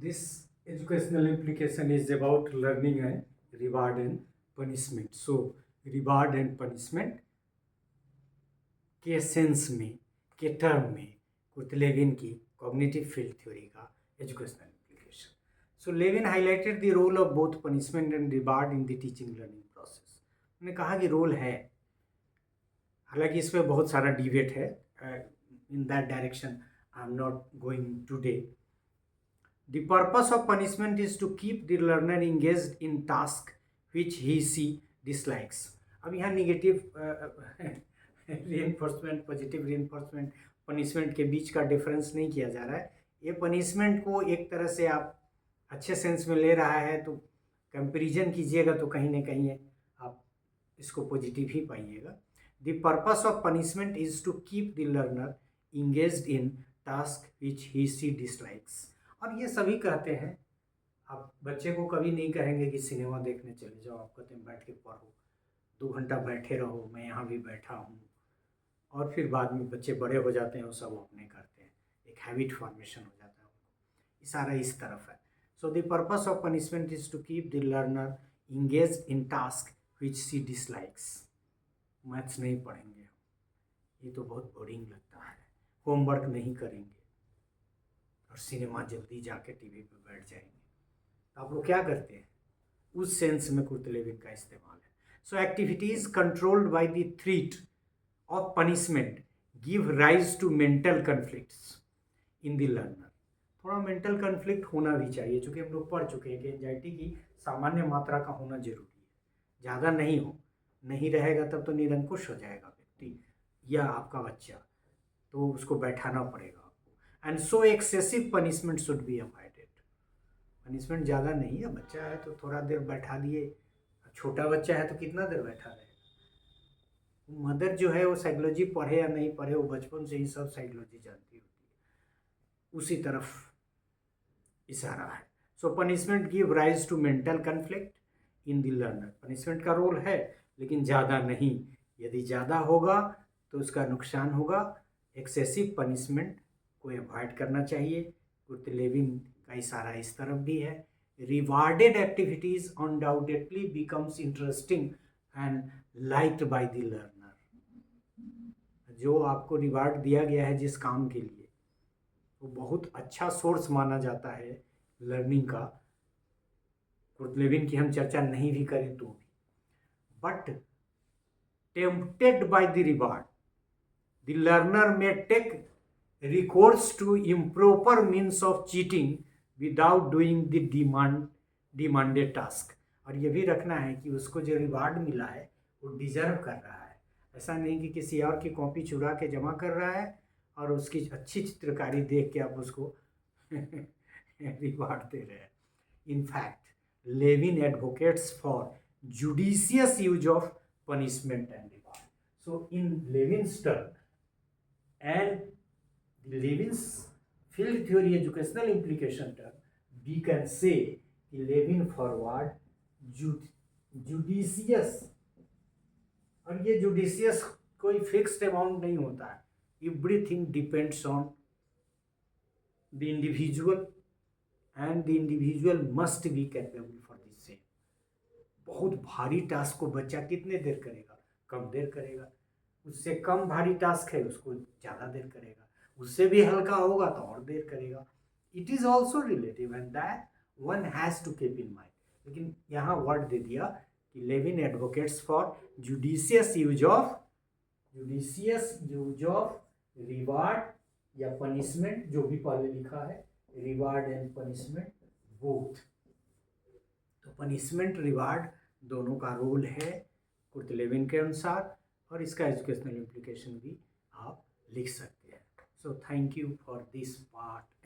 This educational implication is about learning and reward and punishment. So reward and punishment के sense में, के term में Kurt Lewin की cognitive field theory का educational implication. So Levin highlighted the role of both punishment and reward in the teaching learning process. उन्होंने कहा कि role है, हालांकि इस पर बहुत सारा डिबेट है. In that direction I am not going today. The purpose of punishment is to keep the learner engaged in task which he/she dislikes. अब यहाँ negative reinforcement, positive reinforcement, punishment के बीच का डिफरेंस नहीं किया जा रहा है. ये पनिशमेंट को एक तरह से आप अच्छे सेंस में ले रहा है तो कंपैरिजन कीजिएगा तो कहीं ना कहीं आप इसको पॉजिटिव ही पाइएगा. The purpose of punishment is to keep the learner engaged in task which he she dislikes. और ये सभी कहते हैं. आप बच्चे को कभी नहीं कहेंगे कि सिनेमा देखने चले जाओ, आप कहते हैं बैठ के पढ़ो, 2 घंटा बैठे रहो, मैं यहाँ भी बैठा हूँ. और फिर बाद में बच्चे बड़े हो जाते हैं, वो सब अपने करते हैं, एक हैबिट फॉर्मेशन हो जाता है उनको. इशारा इस तरफ है. So the purpose of punishment is to keep the learner engage in task which she dislikes. Maths नहीं पढ़ेंगे, ये तो बहुत बोरिंग लगता है, होमवर्क नहीं करेंगे और सिनेमा जल्दी जाके टीवी पे बैठ जाएंगे. तो आप लोग क्या करते हैं, उस सेंस में कुर्ट लेविन का इस्तेमाल है. So activities controlled by the threat of punishment give rise to mental conflicts in the learner. थोड़ा मेंटल कन्फ्लिक्ट होना भी चाहिए, चूँकि हम लोग पढ़ चुके हैं कि एंजाइटी की सामान्य मात्रा का होना जरूरी है. ज़्यादा नहीं हो, नहीं रहेगा तब तो निरंकुश हो जाएगा व्यक्ति या आपका बच्चा, तो उसको बैठाना पड़ेगा आपको. And so excessive punishment should be avoided. Punishment ज़्यादा नहीं है, बच्चा है तो थोड़ा देर बैठा दिए, छोटा बच्चा है तो कितना देर बैठा रहेगा. मदर जो है वो साइकोलॉजी पढ़े या नहीं पढ़े, वो बचपन से ही सब साइकोलॉजी जानती होती है, उसी तरफ इशारा है. So punishment give rise to mental conflict in the learner. Punishment का रोल है लेकिन ज़्यादा नहीं. यदि ज़्यादा होगा तो उसका नुकसान होगा. एक्सेसिव पनिशमेंट को अवॉइड करना चाहिए. कुर्ट लेविन का इशारा इस तरफ भी है. Rewarded activities undoubtedly becomes interesting and liked by the learner. जो आपको रिवार्ड दिया गया है जिस काम के लिए, वो बहुत अच्छा सोर्स माना जाता है लर्निंग का. कुर्ट लेविन की हम चर्चा नहीं भी करें तो भी. But tempted by the reward, the learner में take recourse to improper means of cheating without doing the demanded task. और ये भी रखना है कि उसको जो रिवार्ड मिला है वो डिजर्व कर रहा है. ऐसा नहीं कि किसी और की कॉपी चुरा के जमा कर रहा है और उसकी अच्छी चित्रकारी देख के आप उसको रिवार्ड दे रहे हैं. In fact Lewin advocates for judicious use of punishment and reward. So in Lewin's term and Levin's field theory educational implication term, we can say Levin forward judicious. और ये judicious कोई फिक्स्ड अमाउंट नहीं होता है. Everything depends on the individual and the individual must be capable for this same. बहुत भारी task को बच्चा कितने देर करेगा, कम देर करेगा. उससे कम भारी टास्क है उसको ज़्यादा देर करेगा, उससे भी हल्का होगा तो और देर करेगा. It is also relative and that one has to keep in mind. लेकिन यहाँ वर्ड दे दिया कि Lewin advocates for judicious use of reward या पनिशमेंट, जो भी पहले लिखा है, रिवार्ड एंड पनिशमेंट बोथ. तो पनिशमेंट रिवार्ड दोनों का रोल है कुर्ट लेविन के अनुसार, और इसका एजुकेशनल इम्प्लीकेशन भी आप लिख सकते हैं. So thank you for this part.